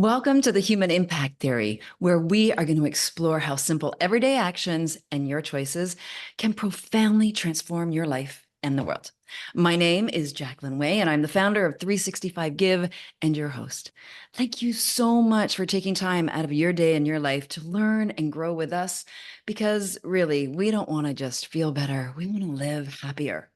Welcome to the Human Impact Theory, where we are going to explore how simple everyday actions and your choices can profoundly transform your life and the world. My name is Jacqueline Way, and I'm the founder of 365 Give and your host. Thank you so much for taking time out of your day and your life to learn and grow with us, because really, we don't want to just feel better. We want to live happier.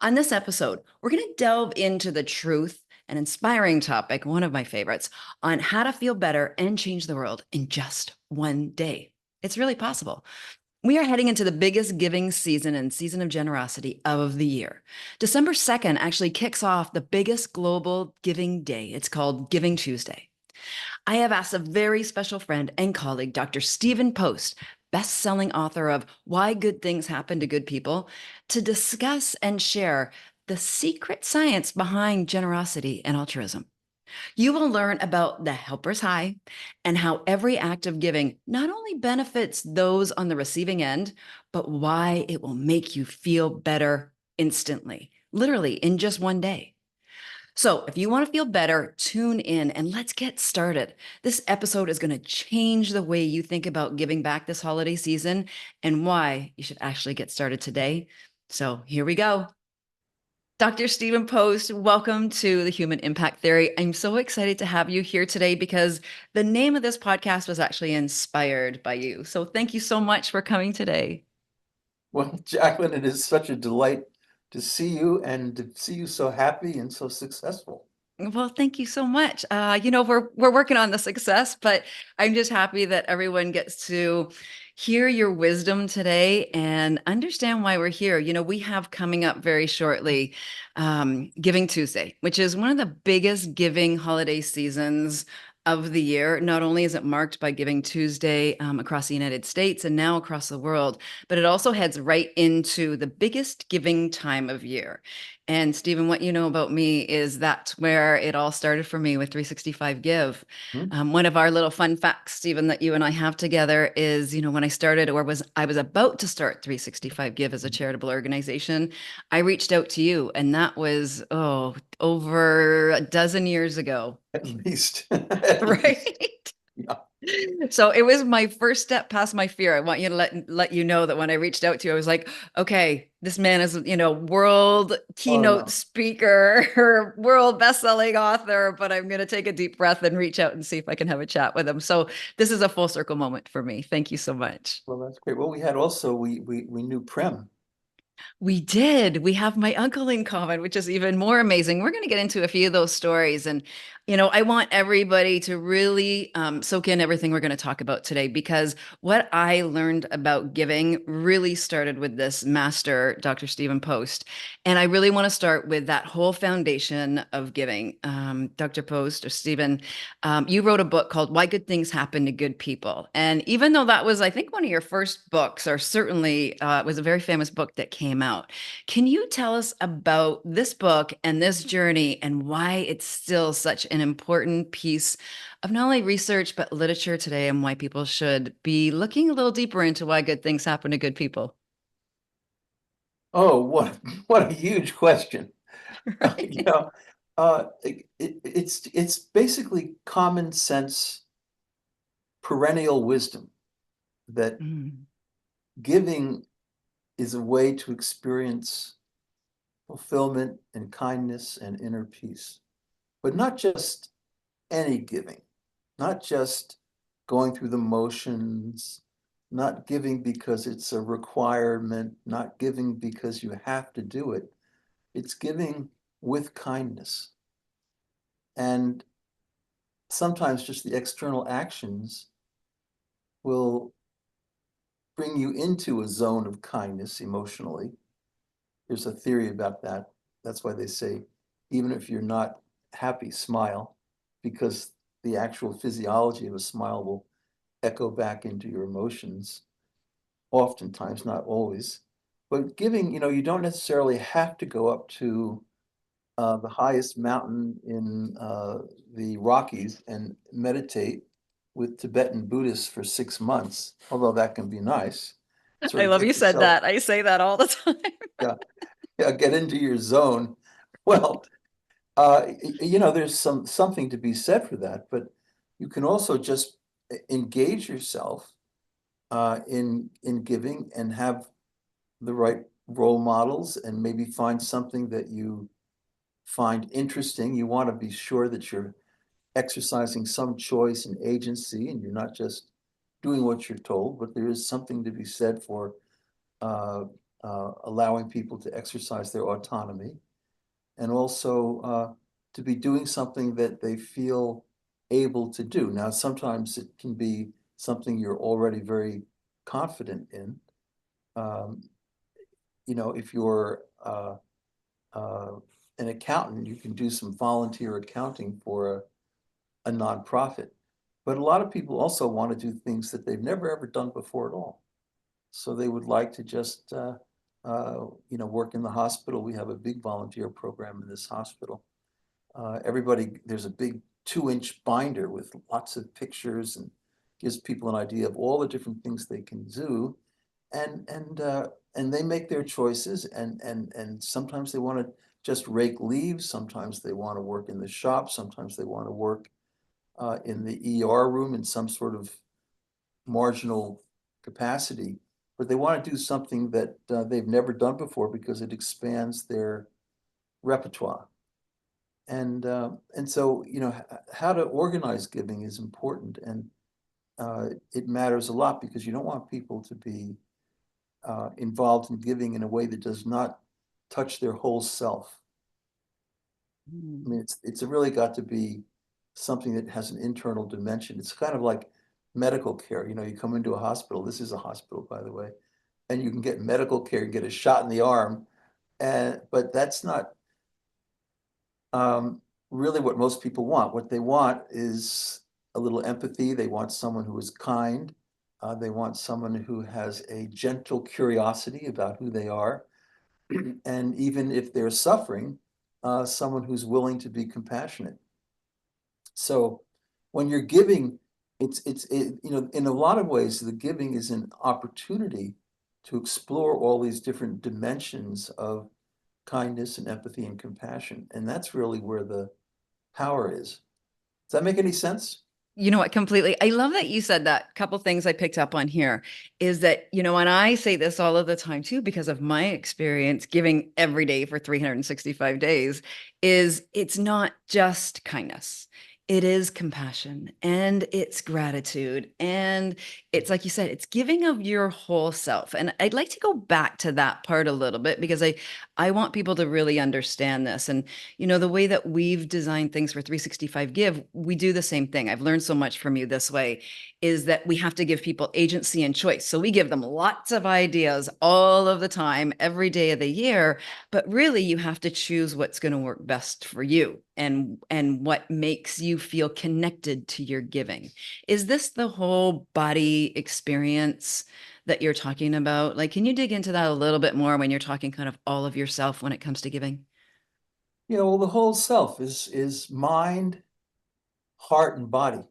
On this episode, we're going to delve into the truth, an inspiring topic, one of my favorites, on how to feel better and change the world in just one day. It's really possible. We are heading into the biggest giving season and season of generosity of the year. December 2nd actually kicks off the biggest global giving day. It's called Giving Tuesday. I have asked a very special friend and colleague, Dr. Stephen Post, best-selling author of Why Good Things Happen to Good People, to discuss and share the secret science behind generosity and altruism. You will learn about the helper's high and how every act of giving not only benefits those on the receiving end, but why it will make you feel better instantly, literally in just one day. So, if you want to feel better, tune in and let's get started. This episode is going to change the way you think about giving back this holiday season and why you should actually get started today. So, here we go. Dr. Stephen Post, welcome to the Human Impact Theory. I'm so excited to have you here today because the name of this podcast was actually inspired by you. So, thank you so much for coming today. Well, Jacqueline, it is such a delight to see you and to see you so happy and so successful. Well, thank you so much. We're working on the success, but I'm just happy that everyone gets to hear your wisdom today and understand why we're here. We have coming up very shortly Giving Tuesday, which is one of the biggest giving holiday seasons of the year. Not only is it marked by Giving Tuesday across the United States and now across the world, but it also heads right into the biggest giving time of year. And Stephen, what you know about me is that's where it all started for me with 365 Give. Hmm? One of our little fun facts, Stephen, that you and I have together is, when I started I was about to start 365 Give as a charitable organization, I reached out to you, and that was, over a dozen years ago. At least, at least. Right? Yeah. So it was my first step past my fear. I want you to let you know that when I reached out to you, I was like, okay, this man is, world Oh keynote no. speaker or world best-selling author, but I'm going to take a deep breath and reach out and see if I can have a chat with him. So this is a full circle moment for me. Thank you so much. Well, that's great. Well, we had also we knew Prem. We did. We have my uncle in common, which is even more amazing. We're going to get into a few of those stories. And, I want everybody to really soak in everything we're going to talk about today, because what I learned about giving really started with this master, Dr. Stephen Post. And I really want to start with that whole foundation of giving. Dr. Post or Stephen, you wrote a book called Why Good Things Happen to Good People. And even though that was, I think, one of your first books, or certainly it was a very famous book that came out, can you tell us about this book and this journey and why it's still such an important piece of not only research, but literature today, and why people should be looking a little deeper into why good things happen to good people? Oh, what a huge question. You Right. know, it's basically common sense, perennial wisdom that Mm. giving is a way to experience fulfillment and kindness and inner peace, but not just any giving, not just going through the motions, not giving because it's a requirement, not giving because you have to do it. It's giving with kindness. And sometimes just the external actions will bring you into a zone of kindness emotionally. There's a theory about that. That's why they say, even if you're not happy, smile, because the actual physiology of a smile will echo back into your emotions, oftentimes, not always. But giving, you don't necessarily have to go up to the highest mountain in the Rockies and meditate with Tibetan Buddhists for 6 months, although that can be nice. Sort I of love you get said yourself, that. I say that all the time. yeah, yeah, get into your zone. Well, there's something to be said for that, but you can also just engage yourself in giving and have the right role models and maybe find something that you find interesting. You want to be sure that you're exercising some choice and agency and you're not just doing what you're told, but there is something to be said for uh, allowing people to exercise their autonomy and also to be doing something that they feel able to do. Now, sometimes it can be something you're already very confident in. Um, if you're uh, an accountant, you can do some volunteer accounting for a nonprofit. But a lot of people also want to do things that they've never ever done before at all. So they would like to just, work in the hospital. We have a big volunteer program in this hospital. There's a big 2-inch binder with lots of pictures and gives people an idea of all the different things they can do. And they make their choices and sometimes they want to just rake leaves, sometimes they want to work in the shop, sometimes they want to work in the ER room in some sort of marginal capacity, but they want to do something that they've never done before because it expands their repertoire. And so, how to organize giving is important, and it matters a lot because you don't want people to be involved in giving in a way that does not touch their whole self. I Mm. mean, it's really got to be something that has an internal dimension. It's kind of like medical care. You come into a hospital. This is a hospital, by the way, and you can get medical care, get a shot in the arm, but that's not um, really what most people want. What they want is a little empathy. They want someone who is kind. They want someone who has a gentle curiosity about who they are. And even if they're suffering, someone who's willing to be compassionate. So when you're giving, in a lot of ways, the giving is an opportunity to explore all these different dimensions of kindness and empathy and compassion. And that's really where the power is. Does that make any sense? You know what? Completely. I love that you said that. Couple things I picked up on here is that, and I say this all of the time too, because of my experience giving every day for 365 days, is it's not just kindness. It is compassion and it's gratitude. And it's like you said, it's giving of your whole self. And I'd like to go back to that part a little bit because I want people to really understand this. And the way that we've designed things for 365 Give, we do the same thing. I've learned so much from you this way, is that we have to give people agency and choice. So we give them lots of ideas all of the time, every day of the year, but really you have to choose what's going to work best for you and what makes you feel connected to your giving. Is this the whole body experience that you're talking about? Like, can you dig into that a little bit more when you're talking kind of all of yourself when it comes to giving? Well, the whole self is mind, heart, and body.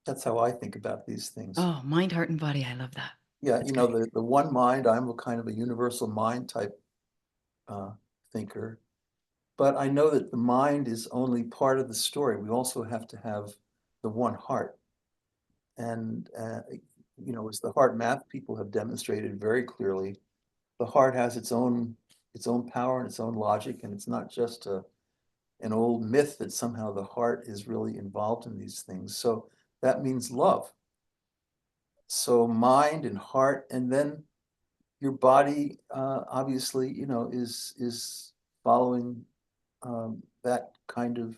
That's how I think about these things. Oh, mind, heart, and body. I love that. Yeah, That's great. the one mind, I'm a kind of a universal mind type uh, thinker. But I know that the mind is only part of the story. We also have to have the one heart. And, as the heart math people have demonstrated very clearly, the heart has its own power and its own logic. And it's not just an old myth that somehow the heart is really involved in these things. So that means love. So mind and heart, and then your body, obviously, is following that kind of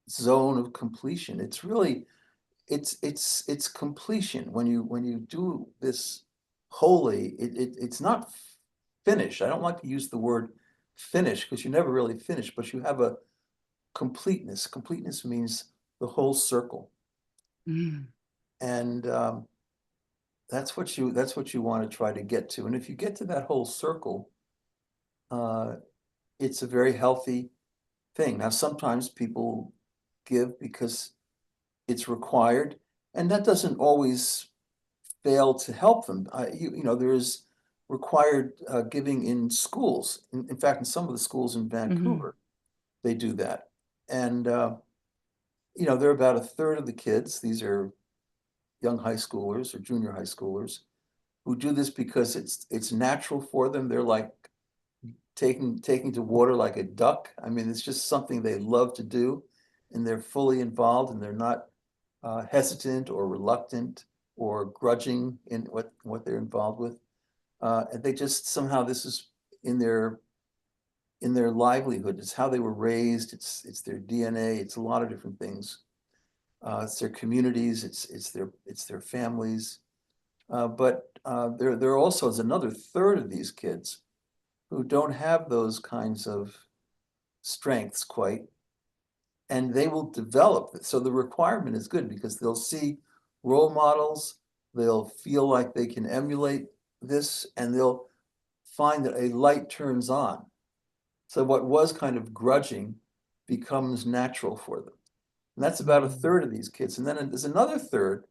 zone of completion. It's really it's completion when you do this wholly. It's not finished. I don't like to use the word finish because you never really finish, but you have a completeness. Completeness means the whole circle, Mm. and that's what you want to try to get to. And if you get to that whole circle, uh, it's a very healthy thing. Now, sometimes people give because it's required, and that doesn't always fail to help them. There is required giving in schools. In fact, in some of the schools in Hmm. Vancouver, they do that. And they're about a third of the kids. These are young high schoolers or junior high schoolers who do this because it's natural for them. They're like taking to water like a duck. I mean, it's just something they love to do, and they're fully involved, and they're not hesitant or reluctant or grudging in what they're involved with. And they just somehow this is in their livelihood. It's how they were raised. It's their DNA. It's a lot of different things. It's their communities. It's their families. But there also is another third of these kids who don't have those kinds of strengths quite, and they will develop it. So the requirement is good because they'll see role models, they'll feel like they can emulate this, and they'll find that a light turns on. So what was kind of grudging becomes natural for them. And that's about a third of these kids. And then there's another third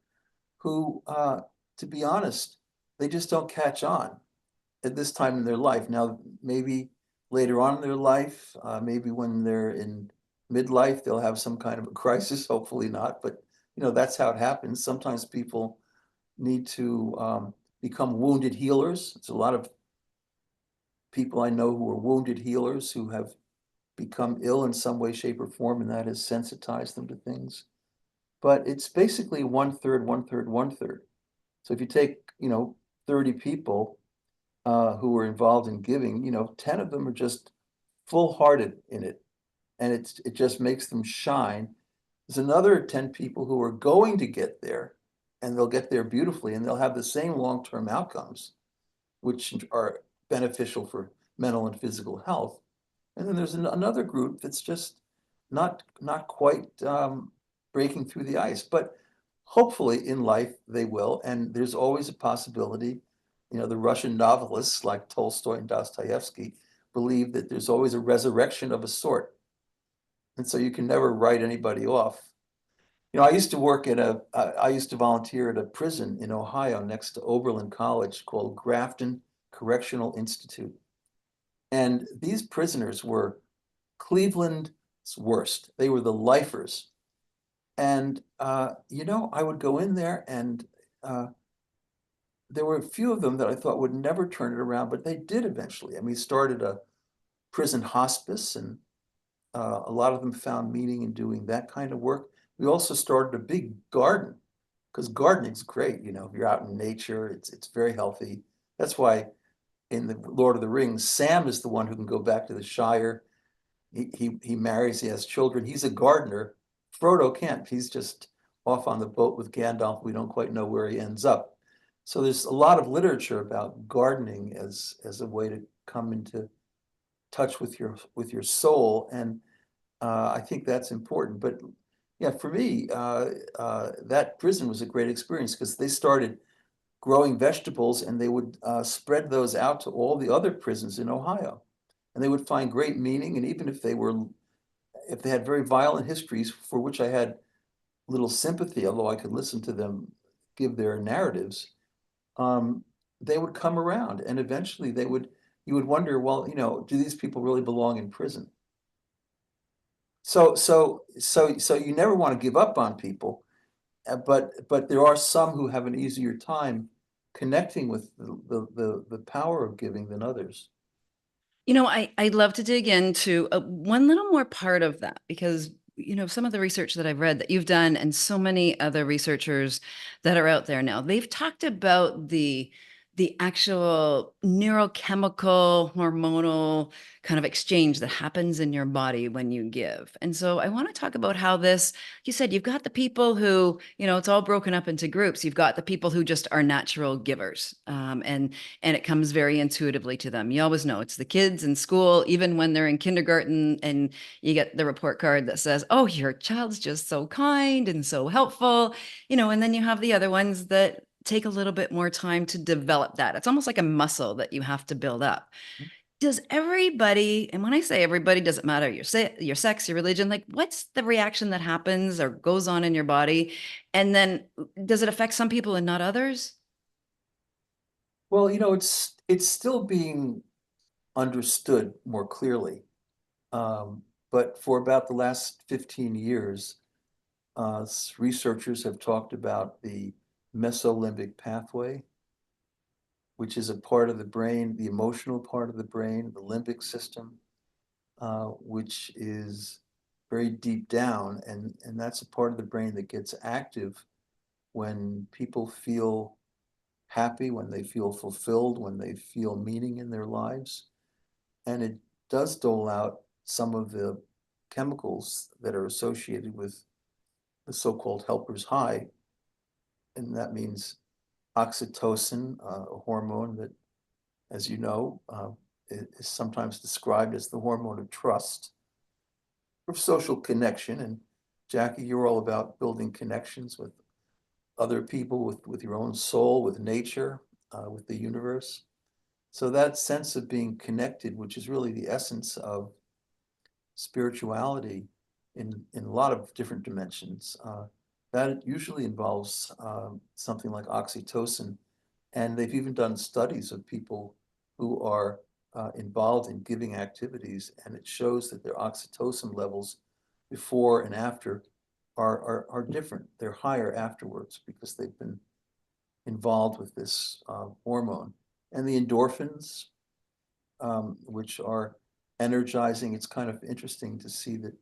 who, to be honest, they just don't catch on at this time in their life. Now, maybe later on in their life, maybe when they're in midlife, they'll have some kind of a crisis, hopefully not, but that's how it happens. Sometimes people need to become wounded healers. It's a lot of people I know who are wounded healers who have become ill in some way, shape, or form, and that has sensitized them to things. But it's basically one third, one third, one third. So if you take, 30 people who are involved in giving, 10 of them are just full-hearted in it, and it just makes them shine. There's another 10 people who are going to get there, and they'll get there beautifully, and they'll have the same long-term outcomes, which are beneficial for mental and physical health. And then there's another group that's just not quite breaking through the ice, but hopefully in life they will. And there's always a possibility. The Russian novelists like Tolstoy and Dostoevsky believe that there's always a resurrection of a sort. And so you can never write anybody off. I used to volunteer at a prison in Ohio next to Oberlin College called Grafton Correctional Institute. And these prisoners were Cleveland's worst. They were the lifers. And, I would go in there and there were a few of them that I thought would never turn it around, but they did eventually. And we started a prison hospice, and a lot of them found meaning in doing that kind of work. We also started a big garden because gardening's great. If you're out in nature, it's very healthy. That's why in the Lord of the Rings, Sam is the one who can go back to the Shire. He marries, he has children. He's a gardener. Frodo can't. He's just off on the boat with Gandalf. We don't quite know where he ends up. So there's a lot of literature about gardening as a way to come into touch with your soul, and I think that's important. But yeah, for me, that prison was a great experience because they started growing vegetables, and they would spread those out to all the other prisons in Ohio. And they would find great meaning. And even if they had very violent histories for which I had little sympathy, although I could listen to them give their narratives, um, they would come around, and eventually you would wonder, well, do these people really belong in prison? So you never want to give up on people, but there are some who have an easier time connecting with the power of giving than others. I'd love to dig into one little more part of that because, some of the research that I've read that you've done and so many other researchers that are out there now, they've talked about the actual neurochemical hormonal kind of exchange that happens in your body when you give. And so I want to talk about how this, you said you've got the people who, it's all broken up into groups. You've got the people who just are natural givers. And it comes very intuitively to them. You always know it's the kids in school, even when they're in kindergarten, and you get the report card that says, oh, your child's just so kind and so helpful, and then you have the other ones that take a little bit more time to develop that. It's almost like a muscle that you have to build up. Does everybody, and when I say everybody, doesn't matter your sex, your religion, like what's the reaction that happens or goes on in your body? And then does it affect some people and not others? Well, it's still being understood more clearly. But for about the last 15 years, Researchers have talked about the mesolimbic pathway, which is a part of the brain, the emotional part of the brain, the limbic system, which is very deep down, and that's a part of the brain that gets active when people feel happy, when they feel fulfilled, when they feel meaning in their lives. And it does dole out some of the chemicals that are associated with the so-called helper's high. And that means oxytocin, a hormone that, as you know, is sometimes described as the hormone of trust, of social connection. And Jackie, you're all about building connections with other people, with your own soul, with nature, with the universe. So that sense of being connected, which is really the essence of spirituality in a lot of different dimensions, that usually involves something like oxytocin. And they've even done studies of people who are involved in giving activities, and it shows that their oxytocin levels before and after are different. They're higher afterwards because they've been involved with this hormone. And the endorphins, which are energizing. It's kind of interesting to see that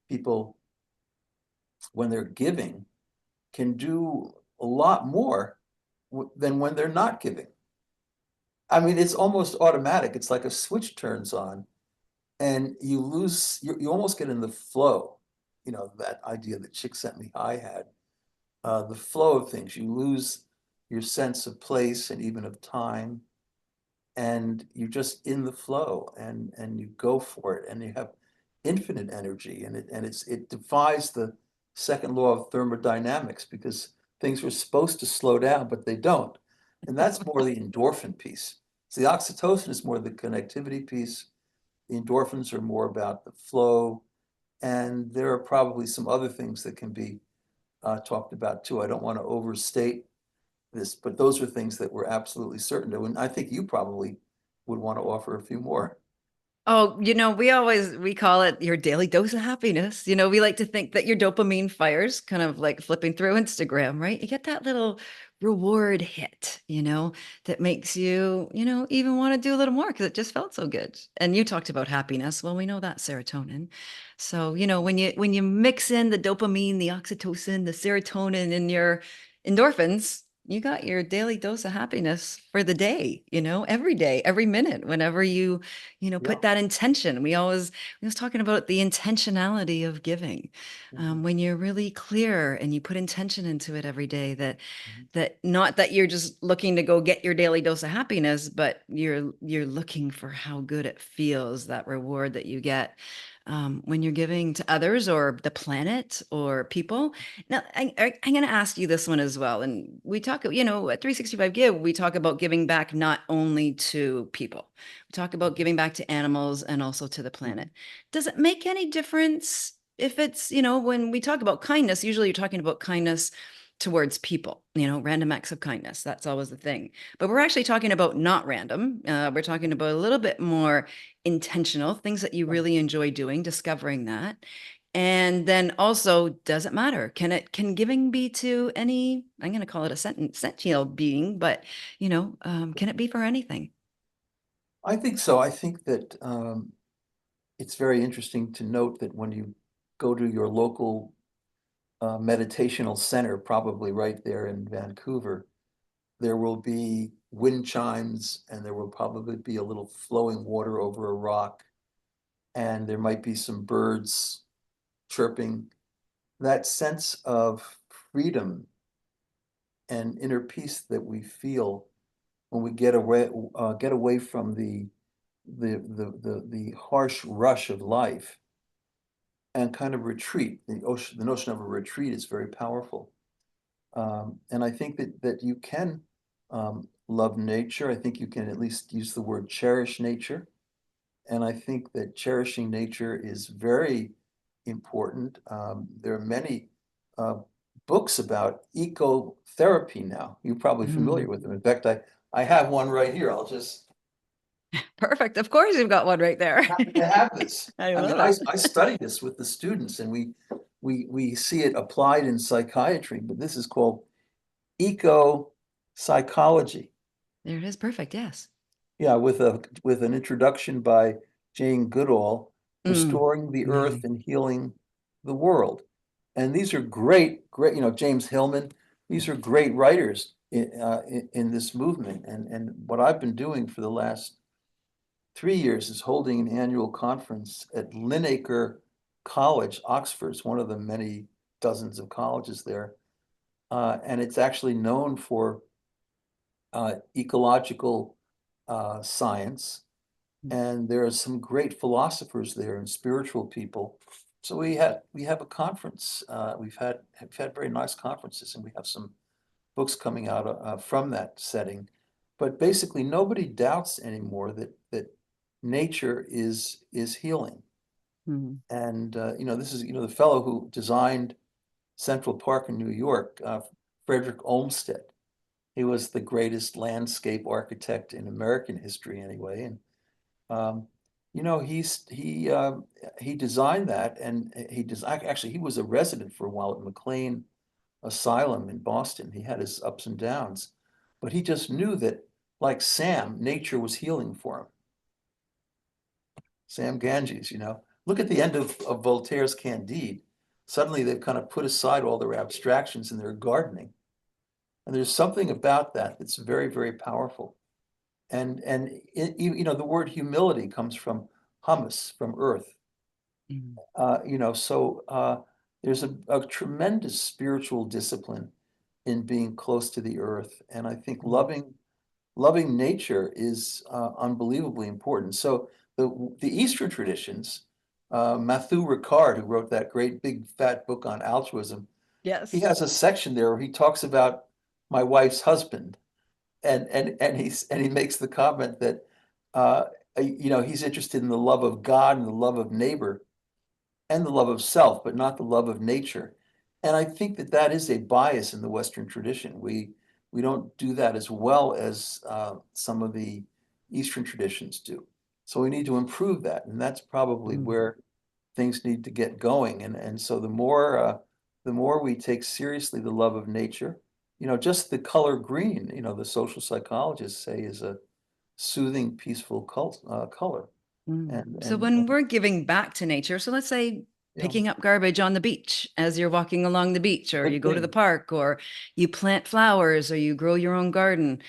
people, when they're giving, can do a lot more than when they're not giving. I mean, it's almost automatic. It's like a switch turns on and you lose, you almost get in the flow. You know, that idea that Csikszentmihalyi had, the flow of things. You lose your sense of place and even of time, and you're just in the flow and you go for it and you have infinite energy, and it defies the second law of thermodynamics because things are supposed to slow down but they don't, and that's more the endorphin piece. So the oxytocin is more the connectivity piece. The endorphins are more about the flow, and there are probably some other things that can be talked about too. I don't want to overstate this, but those are things that we're absolutely certain of. And I think you probably would want to offer a few more. Oh, we call it your daily dose of happiness. We like to think that your dopamine fires, kind of like flipping through Instagram, right? You get that little reward hit, that makes you, even want to do a little more because it just felt so good. And you talked about happiness. Well, we know that serotonin. So, when you mix in the dopamine, the oxytocin, the serotonin, and your endorphins, you got your daily dose of happiness for the day, every day, every minute, whenever you Yeah. put that intention. We was talking about the intentionality of giving. Mhm. When you're really clear and you put intention into it every day, that Mhm. that not that you're just looking to go get your daily dose of happiness, but you're looking for how good it feels, that reward that you get when you're giving to others or the planet or people. Now, I'm going to ask you this one as well. And we talk, at 365 Give, we talk about giving back not only to people, we talk about giving back to animals and also to the planet. Mhm. Does it make any difference if it's, when we talk about kindness, usually you're talking about kindness towards people, random acts of kindness. That's always the thing. But we're actually talking about not random. We're talking about a little bit more intentional things that you Right. really enjoy doing, discovering that. And then also, does it matter? Can giving be to any, I'm going to call it a sentient being, but can it be for anything? I think so. I think that it's very interesting to note that when you go to your local meditational center, probably right there in Vancouver, there will be wind chimes and there will probably be a little flowing water over a rock, and there might be some birds chirping. That sense of freedom and inner peace that we feel when we get away from the harsh rush of life and kind of retreat. The notion of a retreat is very powerful. And I think that you can love nature. I think you can at least use the word cherish nature. And I think that cherishing nature is very important. There are many uh, books about ecotherapy now. You're probably familiar Mm, with them. In fact, I have one right here. I'll just perfect. Of course, you've got one right there. happen to have this. I I mean, love it. I study this with the students, and we see it applied in psychiatry, but this is called eco psychology. There it is. Perfect. Yes. Yeah, with an introduction by Jane Goodall, Mm, Restoring the Earth amazing. and Healing the World. And these are great, James Hillman, these are great writers in this movement. And what I've been doing for the last 3 years is holding an annual conference at Linacre College, Oxford. It's one of the many dozens of colleges there. And it's actually known for ecological science, and there are some great philosophers there and spiritual people. So we have a conference. We've had very nice conferences, and we have some books coming out from that setting. But basically, nobody doubts anymore that nature is healing. Mm, And this is the fellow who designed Central Park in New York, Frederick Olmsted. He was the greatest landscape architect in American history, anyway. And um, he designed that, and actually he was a resident for a while at McLean Asylum in Boston. He had his ups and downs, but he just knew that, like Sam, nature was healing for him. Sam Ganges, look at the end of Voltaire's Candide. Suddenly they've kind of put aside all their abstractions and they're gardening. And there's something about that that's very, very powerful. And the word humility comes from humus, from earth. mm, So there's a tremendous spiritual discipline in being close to the earth, and I think mm. loving nature is unbelievably important. So the Eastern traditions, Matthew Ricard, who wrote that great big fat book on altruism, he Yes. has a section there where he talks about my wife's husband, and he makes the comment that uh, he's interested in the love of God and the love of neighbor and the love of self, but not the love of nature. And I think that that is a bias in the Western tradition. We don't do that as well as some of the Eastern traditions do. So we need to improve that, and that's probably Mm, where things need to get going. And so the more we take seriously the love of nature, just the color green, the social psychologists say is a soothing, peaceful color. mm. And So and when and we're giving back to nature, so let's say yeah, picking up garbage on the beach as you're walking along the beach, or you good go to the thing. park, or you plant flowers, or you grow your own garden,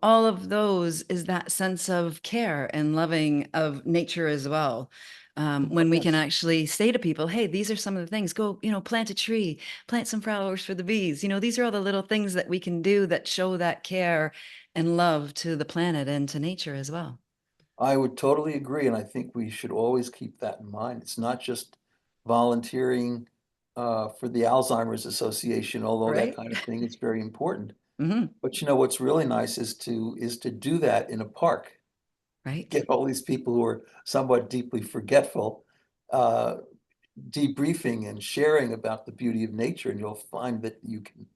all of those is that sense of care and loving of nature as well. When we can Yes. actually say to people, hey, these are some of the things, go, plant a tree, plant some flowers for the bees. These are all the little things that we can do that show that care and love to the planet and to nature as well. I would totally agree, and I think we should always keep that in mind. It's not just volunteering for the Alzheimer's Association, although that Right? kind of thing is very important. Hmm. But what's really nice is to do that in a park. Right. Get all these people who are somewhat deeply forgetful, uh, debriefing and sharing about the beauty of nature, and you'll find that you can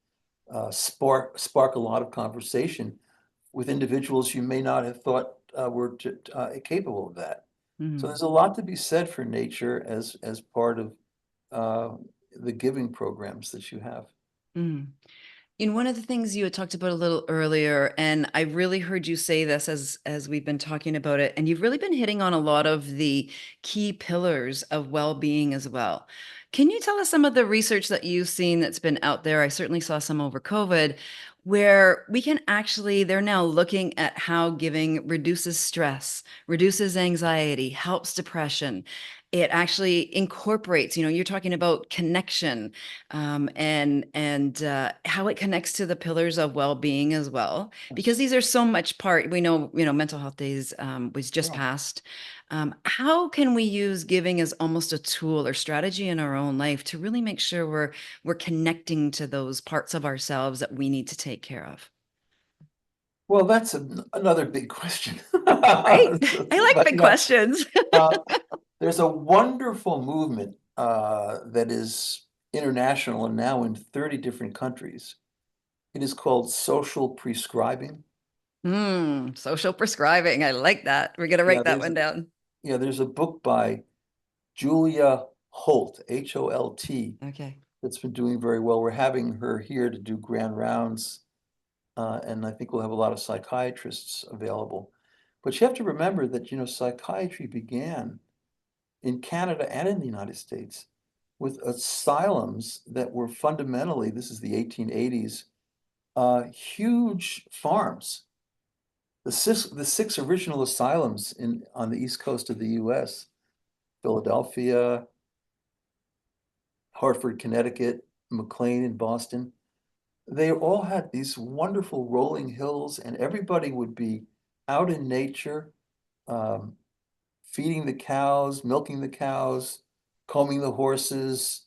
spark a lot of conversation with individuals you may not have thought were capable of that. So Mm, there's a lot to be said for nature as part of uh, the giving programs that you have. mm. One of the things you had talked about a little earlier, and I really heard you say this as we've been talking about it, and you've really been hitting on a lot of the key pillars of well-being as well. Can you tell us some of the research that you've seen that's been out there? I certainly saw some over COVID, where we can actually, they're now looking at how giving reduces stress, reduces anxiety, helps depression. It actually incorporates, you're talking about connection, and how it connects to the pillars of well-being as well, because Yes. these are so much part. We know, mental health days was just Yeah. passed. How can we use giving as almost a tool or strategy in our own life to really make sure we're connecting to those parts of ourselves that we need to take care of? Well, that's another big question. Right? I like But big questions. uh, there's a wonderful movement that is international and now in 30 different countries. It is called social prescribing. Social prescribing. I like that. We're gonna Yeah, write that one down. there's a book by Julia Holt, Holt, Okay. that's been doing very well. We're having her here to do grand rounds, and I think we'll have a lot of psychiatrists available. But you have to remember that, psychiatry began in Canada and in the United States with asylums that were fundamentally, this is the 1880s, huge farms. The six original asylums on the east coast of the US, Philadelphia, Hartford, Connecticut, McLean in Boston, they all had these wonderful rolling hills, and everybody would be out in nature, um, feeding the cows, milking the cows, combing the horses,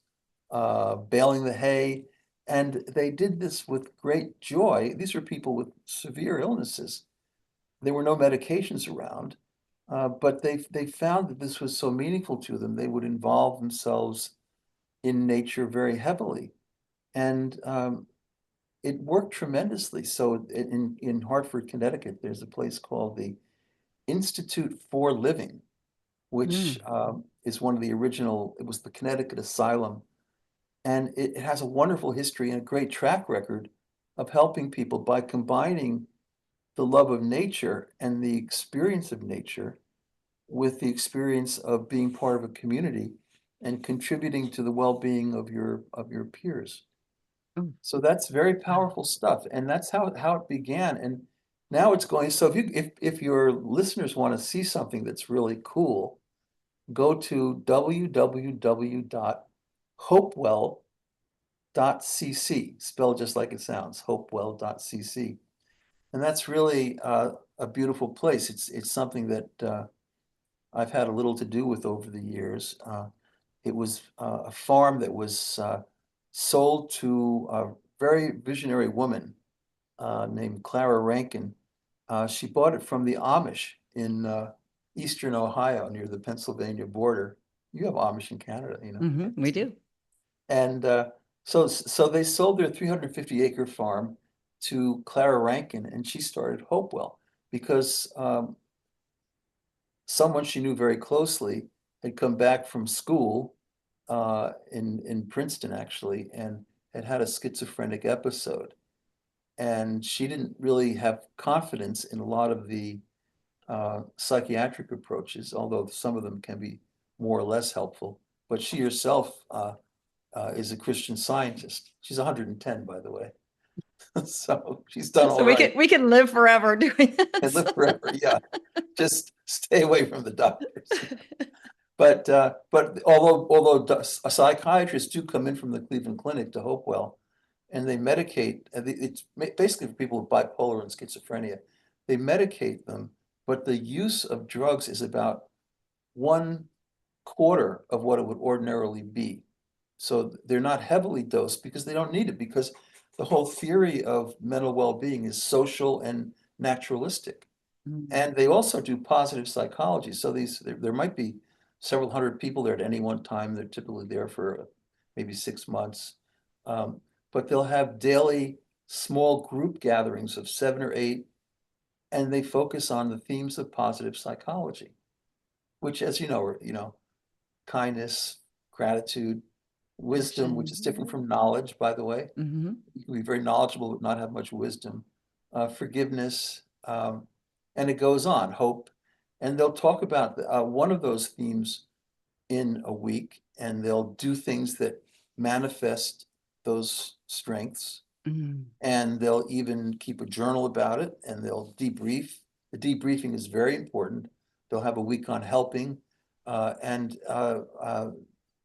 baling the hay. And they did this with great joy. These were people with severe illnesses. There were no medications around, but they found that this was so meaningful to them. They would involve themselves in nature very heavily. And it worked tremendously. So in Hartford, Connecticut, there's a place called the Institute for Living, which Mm. is one of the original, it was the Connecticut Asylum. And it has a wonderful history and a great track record of helping people by combining the love of nature and the experience of nature with the experience of being part of a community and contributing to the well-being of your peers. Oh, So that's very wow. powerful stuff, and that's how it began. And now it's going. So if your listeners want to see something that's really cool, go to www.hopewell.cc, spelled just like it sounds, hopewell.cc. And that's really a beautiful place. It's something that I've had a little to do with over the years. It was a farm that was sold to a very visionary woman named Clara Rankin. She bought it from the Amish in eastern Ohio near the Pennsylvania border. You have Amish in Canada, We do. And so they sold their 350-acre farm to Clara Rankin, and she started Hopewell because someone she knew very closely had come back from school in Princeton, actually, and had had a schizophrenic episode. And she didn't really have confidence in a lot of the psychiatric approaches, although some of them can be more or less helpful. But she herself is a Christian Scientist. She's 110, by the way. So she's done So all we right can live forever doing and this. live forever. Yeah, just stay away from the doctors. But although psychiatrists do come in from the Cleveland Clinic to Hopewell, and they medicate, it's basically for people with bipolar and schizophrenia. They medicate them, but the use of drugs is about 1/4 of what it would ordinarily be. So they're not heavily dosed because they don't need it, because the whole theory of mental well-being is social and naturalistic. Mm. And they also do positive psychology. So there might be several hundred people there at any one time. They're typically there for maybe 6 months. Um, but they'll have daily small group gatherings of 7 or 8, and they focus on the themes of positive psychology, which, as you know, are kindness, gratitude, wisdom, which is different Compassion. from knowledge, by the way. Mm-hmm. You can be very knowledgeable but not have much wisdom, forgiveness, and it goes on, hope. And they'll talk about one of those themes in a week, and they'll do things that manifest those strengths. Mm. And they'll even keep a journal about it, and they'll debrief. The debriefing is very important. They'll have a week on helping, and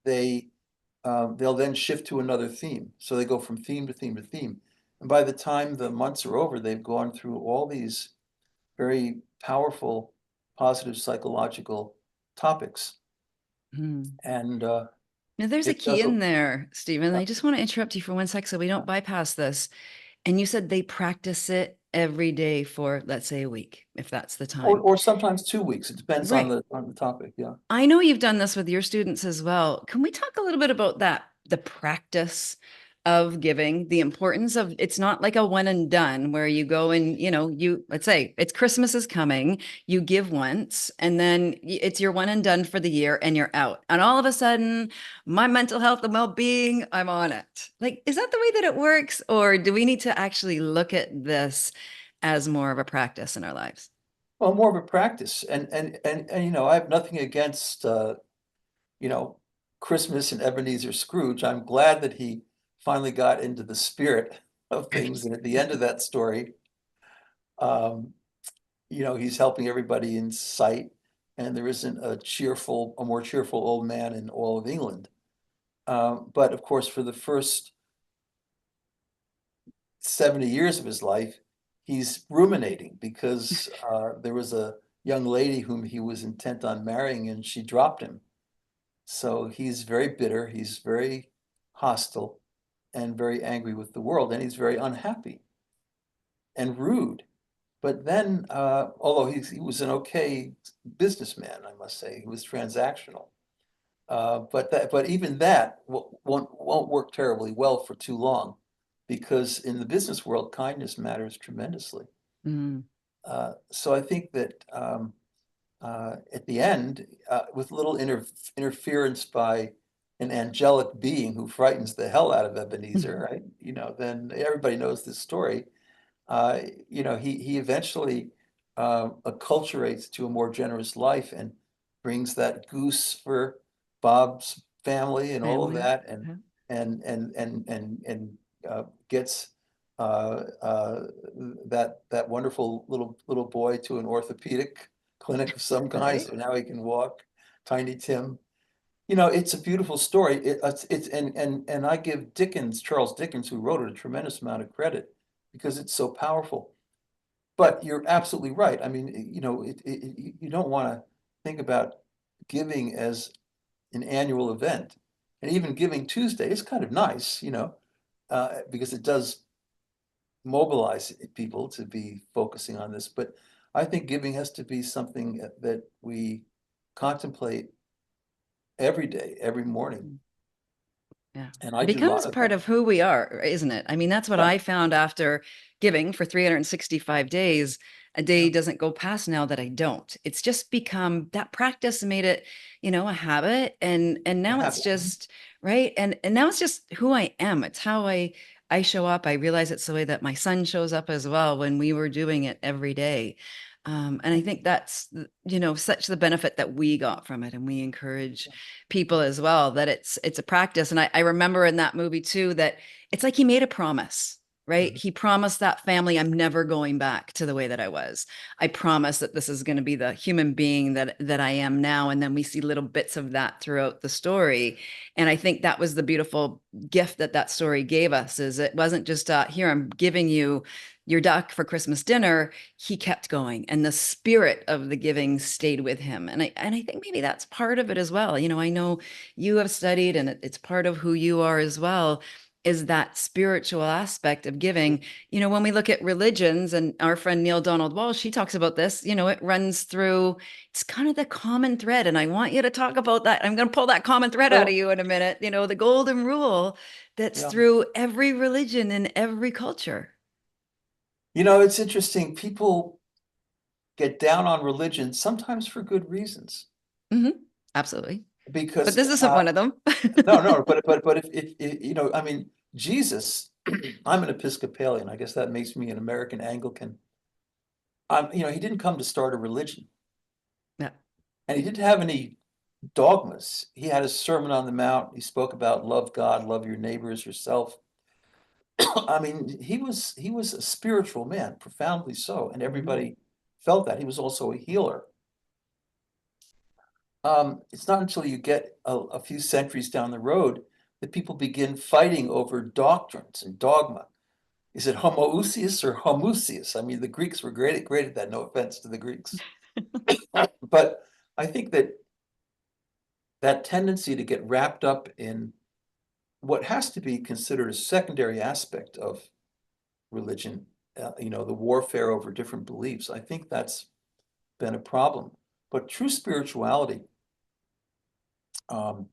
they'll then shift to another theme. So they go from theme to theme to theme. And by the time the months are over, they've gone through all these very powerful, positive psychological topics. Mm. And Now, there's a it key does, in there, Stephen. I just want to interrupt you for 1 sec so we don't bypass this. And you said they practice it every day for, let's say, a week, if that's the time. or sometimes 2 weeks. It depends on Right. the topic. Yeah. I know you've done this with your students as well. Can we talk a little bit about that, the practice? of giving, the importance of it's not like a one and done where you go and, you let's say it's Christmas is coming, you give once and then it's your one and done for the year and you're out. And all of a sudden, my mental health and well-being, I'm on it. Like, is that the way that it works? Or do we need to actually look at this as more of a practice in our lives? Well, more of a practice. And I have nothing against you know, Christmas and Ebenezer Scrooge. I'm glad that he finally got into the spirit of things. And at the end of that story, um, he's helping everybody in sight, and there isn't a more cheerful old man in all of England. But of course, for the first 70 years of his life, he's ruminating because there was a young lady whom he was intent on marrying, and she dropped him. So he's very bitter, he's very hostile, and very angry with the world, and he's very unhappy and rude. But then, although he was an okay businessman, I must say, he was transactional. But even that won't work terribly well for too long, because in the business world, kindness matters tremendously. Mm, So I think that at the end, with little interference by an angelic being who frightens the hell out of Ebenezer, right? Then everybody knows this story. Uh, he eventually acculturates to a more generous life and brings that goose for Bob's family and all of family. that, and Yeah. gets that wonderful little boy to an orthopedic clinic of some kind, Right. so now he can walk. Tiny Tim. It's a beautiful story. It's and I give Charles Dickens, who wrote it, a tremendous amount of credit because it's so powerful. But you're absolutely right. I mean, you don't want to think about giving as an annual event. And even Giving Tuesday is kind of nice, because it does mobilize people to be focusing on this. But I think giving has to be something that we contemplate every day, every morning. Mm. Yeah. And I do a Becomes lot of part that. of who we are, isn't it? I mean, that's what Yeah, I found after giving for 365 days. A day yeah, doesn't go past now that I don't. It's just become that practice made it, a habit. And I now have it's it. just right. And now it's just who I am. It's how I show up. I realize it's the way that my son shows up as well when we were doing it every day. And I think that's, such the benefit that we got from it. And we encourage people as well that it's a practice. And I remember in that movie too that it's like he made a promise, right? Mhm. He promised that family, I'm never going back to the way that I was. I promise that this is going to be the human being that I am now. And then we see little bits of that throughout the story. And I think that was the beautiful gift that story gave us is it wasn't just here, I'm giving you your duck for Christmas dinner. He kept going and the spirit of the giving stayed with him. And I think maybe that's part of it as well. I know you have studied and it's part of who you are as well is that spiritual aspect of giving. When we look at religions and our friend Neil Donald Walsh, he talks about this, it runs through, it's kind of the common thread. And I want you to talk about that. I'm going to pull that common thread out of Well, you in a minute, the golden rule that's yeah. through every religion and every culture. It's interesting. People get down on religion sometimes for good reasons. Hmm. Absolutely. But Because this isn't one of them. no, no, but if I mean, Jesus, I'm an Episcopalian. I guess that makes me an American Anglican. He didn't come to start a religion, Yeah. and he didn't have any dogmas. He had his Sermon on the Mount. He spoke about love God, love your neighbor as yourself. I mean, he was a spiritual man, profoundly so, and Mhm. everybody felt that. He was also a healer. It's not until you get a few centuries down the road that people begin fighting over doctrines and dogma. Is it homoousios or homusius? I mean, the Greeks were great at that. No offense to the Greeks, but I think that tendency to get wrapped up in what has to be considered a secondary aspect of religion, the warfare over different beliefs. I think that's been a problem. But true spirituality, um,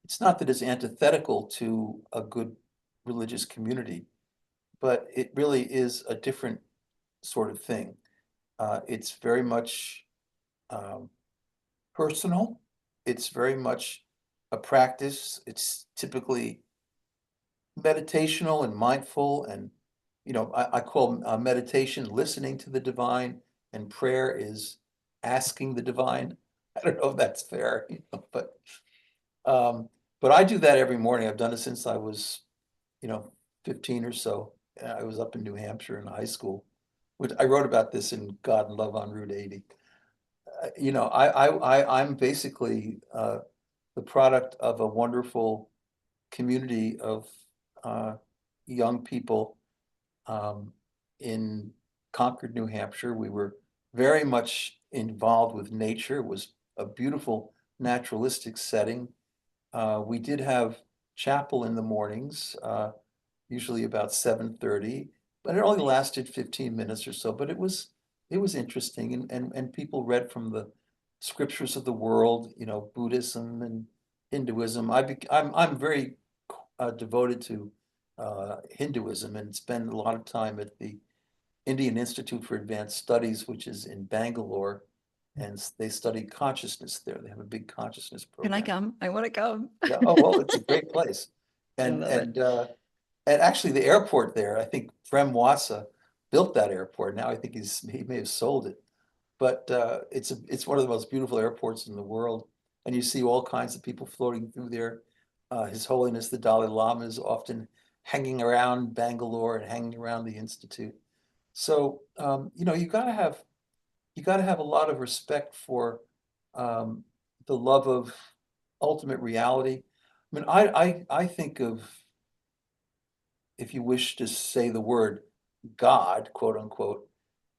it's not that it's antithetical to a good religious community, but it really is a different sort of thing. It's very much um, personal. It's very much a practice. It's typically meditational and mindful, and I call meditation listening to the divine, and prayer is asking the divine. I don't know if that's fair, um, but I do that every morning. I've done it since I was, you know, 15 or so. I was up in New Hampshire in high school, which I wrote about this in God and Love on Route 80. I'm basically the product of a wonderful community of uh, young people um, in Concord, New Hampshire. We were very much involved with nature. It was a beautiful naturalistic setting. We did have chapel in the mornings, usually about 7:30, but it only lasted 15 minutes or so. But it was interesting, and people read from the scriptures of the world, Buddhism and Hinduism. I'm very devoted to Hinduism and spend a lot of time at the Indian Institute for Advanced Studies, which is in Bangalore, and they study consciousness there. They have a big consciousness Can I program. come? I want to come. Yeah, oh, well, it's a great place. I And love it. and and actually the airport there, I think Prem Watsa built that airport. Now I think he may have sold it. But it's one of the most beautiful airports in the world. And you see all kinds of people floating through there. His Holiness the Dalai Lama is often hanging around Bangalore and hanging around the Institute. So you gotta have a lot of respect for um, the love of ultimate reality. I mean, I think of, if you wish to say the word God, quote unquote,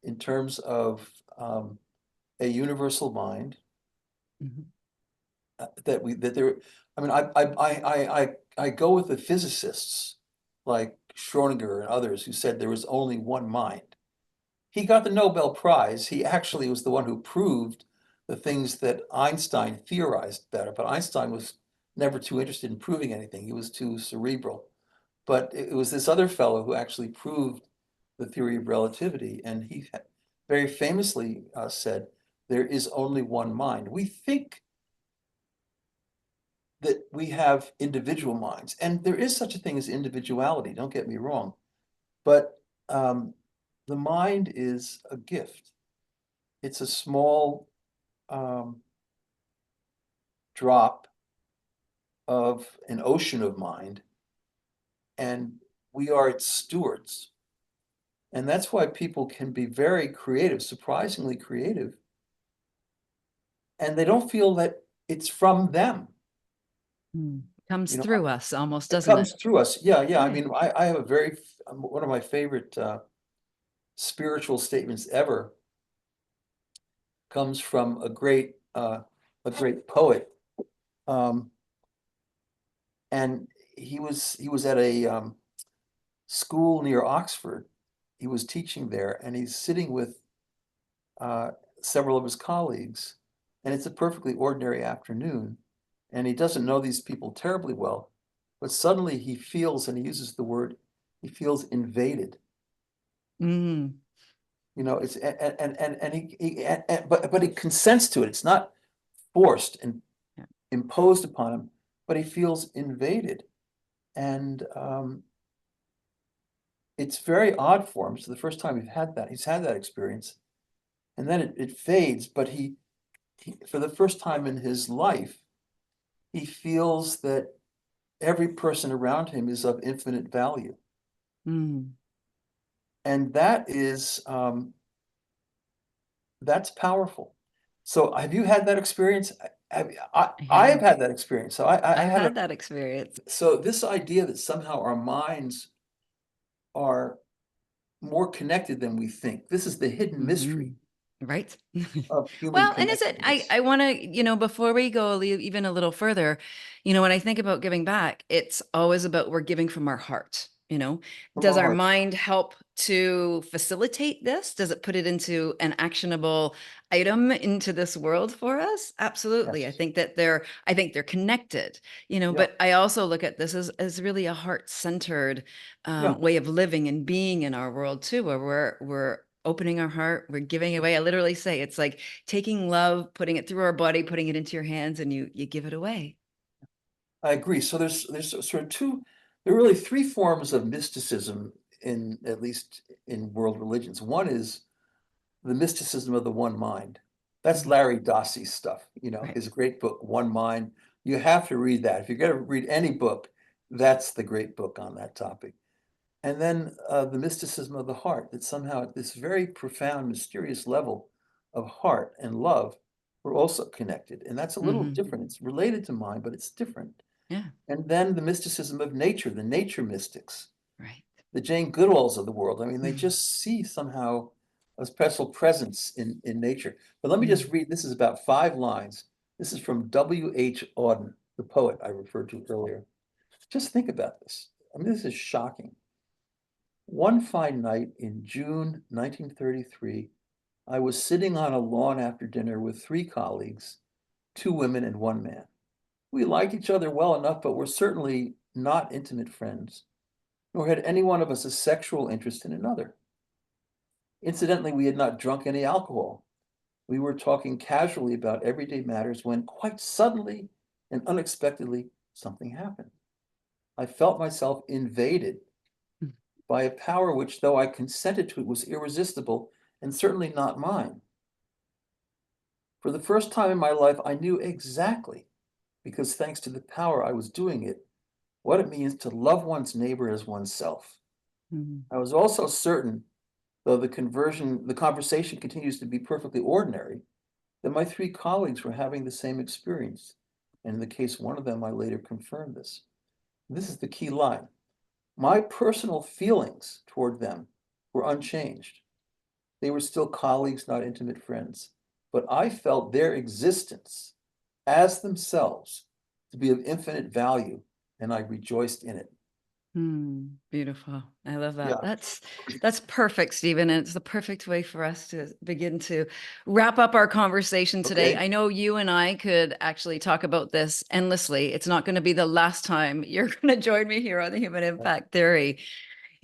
in terms of a universal mind Mhm. that there. I mean, I go with the physicists like Schrodinger and others who said there was only one mind. He got the Nobel Prize. He actually was the one who proved the things that Einstein theorized better, but Einstein was never too interested in proving anything. He was too cerebral. But it was this other fellow who actually proved the theory of relativity, and he very famously said, there is only one mind. We think that we have individual minds, and there is such a thing as individuality, don't get me wrong, but um, the mind is a gift. It's a small um, drop of an ocean of mind, and we are its stewards. And that's why people can be very creative, surprisingly creative, and they don't feel that it's from them. Comes You know, through us almost, it doesn't it? comes through us. Yeah, yeah. I Right. mean, I have one of my favorite spiritual statements ever comes from a great poet. Um, and he was at a school near Oxford. He was teaching there, and he's sitting with uh, several of his colleagues, and it's a perfectly ordinary afternoon, and he doesn't know these people terribly well, but suddenly he feels, and he uses the word, he feels invaded. Mm. It's and but he consents to it. It's not forced and Yeah. imposed upon him, but he feels invaded, and it's very odd for him. So the first time he's had that experience, and then it fades. But for the first time in his life, he feels that every person around him is of infinite value. Mm. And that's powerful. So have you had that experience? I I have have. had that experience. So I I've had had that experience. so this idea that somehow our minds are more connected than we think. This is the hidden mystery Mhm. Right? of human Well, and is it, I, connectedness. I want to, before we go even a little further, when I think about giving back, it's always about we're giving from our heart. You know, from does our our heart. mind help to facilitate this? Does it put it into an actionable item into this world for us? Absolutely. Yes. I think they're connected, you know, Yeah. but I also look at this as really a heart-centered Yeah. way of living and being in our world too, where we're opening our heart, we're giving away. I literally say it's like taking love, putting it through our body, putting it into your hands, and you give it away. I agree. So there's sort of there are really three forms of mysticism in at least in world religions. One is the mysticism of the one mind. That's Mhm. Larry Dossey's stuff, Right. his great book, One Mind. You have to read that. If you're going to read any book, that's the great book on that topic. And then the mysticism of the heart, that somehow at this very profound, mysterious level of heart and love, we're also connected. And that's a little Hmm. different. It's related to mind, but it's different. Yeah. And then the mysticism of nature, the nature mystics, Right. the Jane Goodalls of the world. I mean, they Mhm. just see somehow a special presence in nature. But let me just Mhm. read, this is about 5 lines. This is from W.H. Auden, the poet I referred to earlier. Just think about this. I mean, this is shocking. One fine night in June 1933, I was sitting on a lawn after dinner with 3 colleagues, 2 women and 1 man. We liked each other well enough, but were certainly not intimate friends, nor had any one of us a sexual interest in another. Incidentally, we had not drunk any alcohol. We were talking casually about everyday matters when quite suddenly and unexpectedly something happened. I felt myself invaded by a power which, though I consented to it, was irresistible and certainly not mine. For the first time in my life, I knew exactly, because thanks to the power I was doing it, what it means to love one's neighbor as oneself. Mhm. I was also certain, though the conversation continues to be perfectly ordinary, that my 3 colleagues were having the same experience. And in the case of one of them, I later confirmed this. This is the key line. My personal feelings toward them were unchanged. They were still colleagues, not intimate friends. But I felt their existence as themselves to be of infinite value, and I rejoiced in it. Beautiful. I love that. Yeah. That's perfect, Stephen. And it's the perfect way for us to begin to wrap up our conversation today. Okay. I know you and I could actually talk about this endlessly. It's not going to be the last time you're going to join me here on the human impact theory.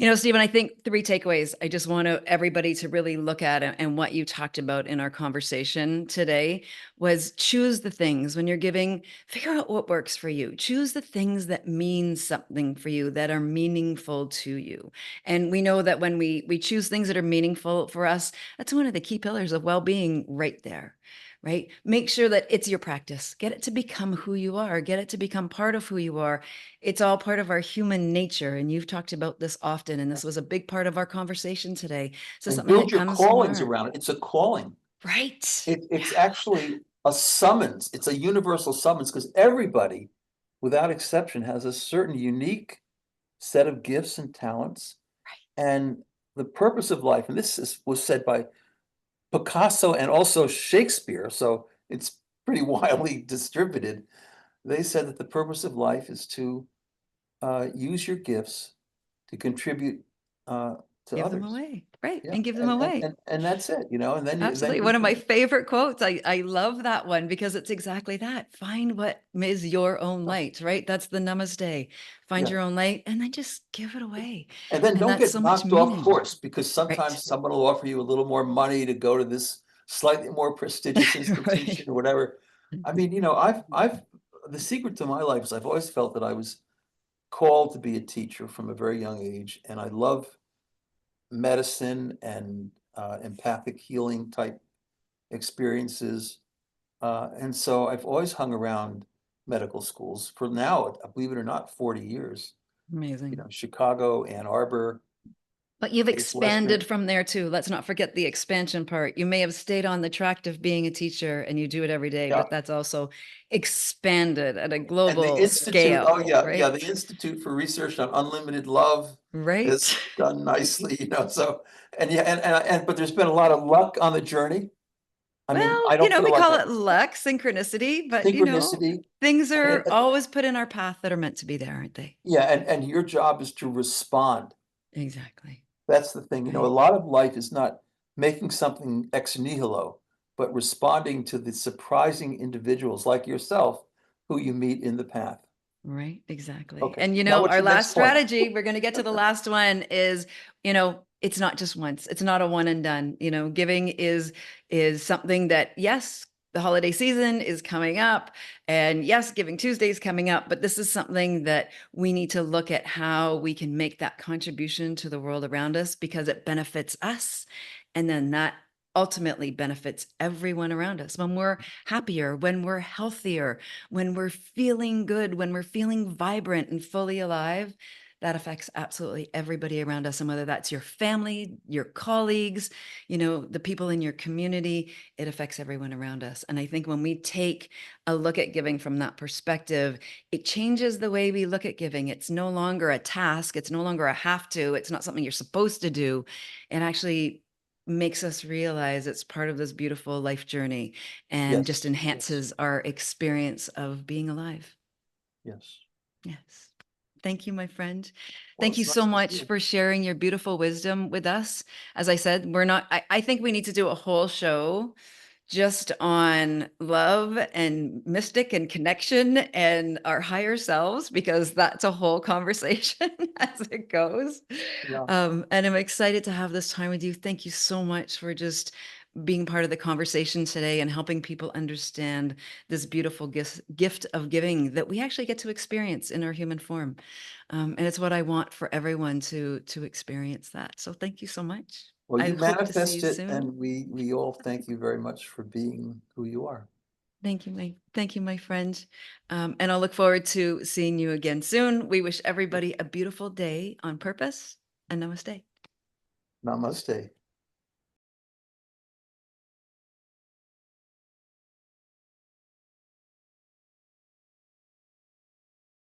You know, Stephen, I think 3 takeaways I just want everybody to really look at and what you talked about in our conversation today was choose the things when you're giving, figure out what works for you. Choose the things that mean something for you, that are meaningful to you. And we know that when we choose things that are meaningful for us, that's one of the key pillars of well-being right there. Right? Make sure that it's your practice. Get it to become who you are. Get it to become part of who you are. It's all part of our human nature. And you've talked about this often. And this was a big part of our conversation today. So And something that build your comes from callings our around it. It's a calling. right. It's Yeah. actually a summons. It's a universal summons because everybody, without exception, has a certain unique set of gifts and talents. And the purpose of life, and was said by Picasso and also Shakespeare, so it's pretty widely distributed. They said that the purpose of life is to use your gifts to contribute uh, to Give them others. away. Right. Yeah, And give them away. and that's it, and then Absolutely. you One of my can. favorite quotes. I love that one because it's exactly that. Find what is your own Oh, light, right? That's the namaste. Find yeah. your own light and then just give it away. And then And don't that's get so much knocked off meaning. course because Right. sometimes someone will offer you a little more money to go to this slightly more prestigious Right. institution or whatever. I mean, I've the secret to my life is I've always felt that I was called to be a teacher from a very young age, and I love medicine and empathic healing type experiences. And so I've always hung around medical schools for now, believe it or not, 40 years. Amazing. Chicago, Ann Arbor, But you've Case Western. expanded from there too. Let's not forget the expansion part. You may have stayed on the track of being a teacher and you do it every day, Yeah. but that's also expanded at a And the global Institute, oh scale, yeah, yeah, right? the Institute for Research on Unlimited Love has Right. done nicely, so, and yeah, but there's been a lot of luck on the journey. I mean, Well, I don't feel we like call I, it luck, synchronicity, but synchronicity. things And are always put in our path that are meant to be there, aren't they? yeah, and your job is to respond. Exactly. That's the thing. A Right. lot of life is not making something ex nihilo, but responding to the surprising individuals like yourself who you meet in the path. Right, exactly. Okay. And Now, what's our your next last point? strategy, we're going to get to the last one is, it's not just once. It's not a one and done. Giving is something that, yes, the holiday season is coming up, and yes, Giving Tuesday is coming up, but this is something that we need to look at how we can make that contribution to the world around us, because it benefits us, and then that ultimately benefits everyone around us. When we're happier, when we're healthier, when we're feeling good, when we're feeling vibrant and fully alive, that affects absolutely everybody around us. And whether that's your family, your colleagues, the people in your community, it affects everyone around us. And I think when we take a look at giving from that perspective, it changes the way we look at giving. It's no longer a task. It's no longer a have to. It's not something you're supposed to do. It actually makes us realize it's part of this beautiful life journey and just Yes, yes, enhances our experience of being alive. yes. Yes. Thank you, my friend. Well, Thank you it's so nice to see much you. for sharing your beautiful wisdom with us. As I said, we're not, I think we need to do a whole show just on love and mystic and connection and our higher selves, because that's a whole conversation as it goes. Yeah. And I'm excited to have this time with you. Thank you so much for just being part of the conversation today and helping people understand this beautiful gift of giving that we actually get to experience in our human form. And it's what I want for everyone to experience that. So thank you so much. Well, I you hope to see manifest you it, soon. and we all thank you very much for being who you are. Thank you, my friend. And I'll look forward to seeing you again soon. We wish everybody a beautiful day on purpose, and namaste. Namaste.